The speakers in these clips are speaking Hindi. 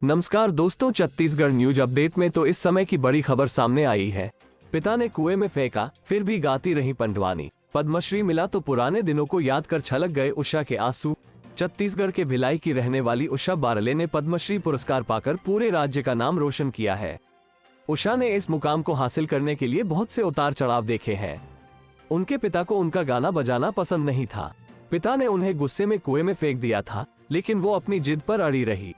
नमस्कार दोस्तों, छत्तीसगढ़ न्यूज अपडेट में तो इस समय की बड़ी खबर सामने आई है। पिता ने कुएं में फेंका, फिर भी गाती रही पंडवानी। पद्मश्री मिला तो पुराने दिनों को याद कर छलक गए उषा के आंसू। छत्तीसगढ़ के भिलाई की रहने वाली उषा बारले ने पद्मश्री पुरस्कार पाकर पूरे राज्य का नाम रोशन किया है। उषा ने इस मुकाम को हासिल करने के लिए बहुत से उतार चढ़ाव देखे हैं। उनके पिता को उनका गाना बजाना पसंद नहीं था। पिता ने उन्हें गुस्से में कुएं में फेंक दिया था, लेकिन वो अपनी जिद पर अड़ी रही।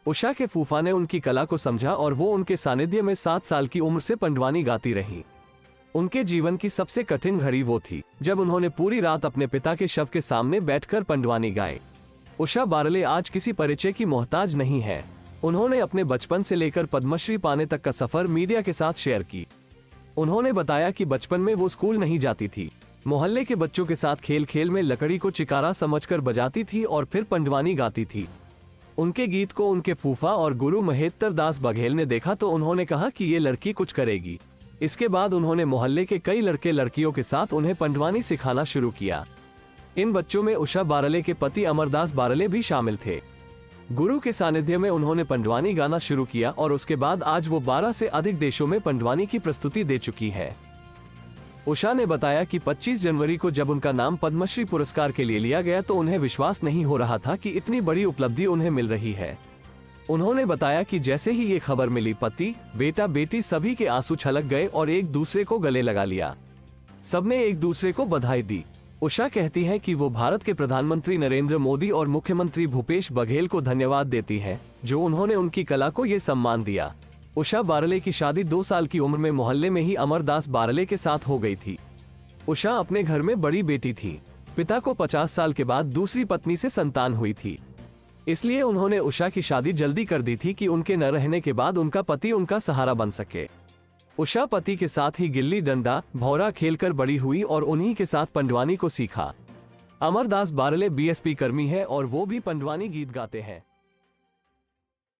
उषा के फूफा ने उनकी कला को समझा और वो उनके सानिध्य में 7 साल की उम्र से पंडवानी गाती रही। उनके जीवन की सबसे कठिन घड़ी वो थी जब उन्होंने पूरी रात अपने पिता के शव के सामने बैठकर पंडवानी गाए। उषा बारले आज किसी परिचय की मोहताज नहीं है। उन्होंने अपने बचपन से लेकर पद्मश्री पाने तक का सफर मीडिया के साथ शेयर की। उन्होंने बताया कि बचपन में वो स्कूल नहीं जाती थी, मोहल्ले के बच्चों के साथ खेल खेल में लकड़ी को चिकारा समझकर बजाती थी और फिर पंडवानी गाती थी। उनके गीत को उनके फूफा और गुरु महेंद्र दास बघेल ने देखा तो उन्होंने कहा कि ये लड़की कुछ करेगी। इसके बाद उन्होंने मोहल्ले के कई लड़के लड़कियों के साथ उन्हें पंडवानी सिखाना शुरू किया। इन बच्चों में उषा बारले के पति अमरदास बारले भी शामिल थे। गुरु के सानिध्य में उन्होंने पंडवानी गाना शुरू किया और उसके बाद आज वो 12 से अधिक देशों में पंडवानी की प्रस्तुति दे चुकी है। उषा ने बताया कि 25 जनवरी को जब उनका नाम पद्मश्री पुरस्कार के लिए लिया गया तो उन्हें विश्वास नहीं हो रहा था कि इतनी बड़ी उपलब्धि उन्हें मिल रही है। उन्होंने बताया कि जैसे ही ये खबर मिली, पति, बेटा, बेटी सभी के आंसू छलक गए और एक दूसरे को गले लगा लिया। सबने एक दूसरे को बधाई दी। उषा कहती हैं कि वो भारत के प्रधानमंत्री नरेंद्र मोदी और मुख्यमंत्री भूपेश बघेल को धन्यवाद देती हैं, जो उन्होंने उनकी कला को ये सम्मान दिया। उषा बारले की शादी 2 साल की उम्र में मोहल्ले में ही अमरदास बारले के साथ हो गई थी। उषा अपने घर में बड़ी बेटी थी। पिता को 50 साल के बाद दूसरी पत्नी से संतान हुई थी, इसलिए उन्होंने उषा की शादी जल्दी कर दी थी कि उनके न रहने के बाद उनका पति उनका सहारा बन सके। उषा पति के साथ ही गिल्ली डंडा, भौरा खेलकर बड़ी हुई और उन्हीं के साथ पंडवानी को सीखा। अमरदास बारले बीएसपी कर्मी है और वो भी पंडवानी गीत गाते हैं।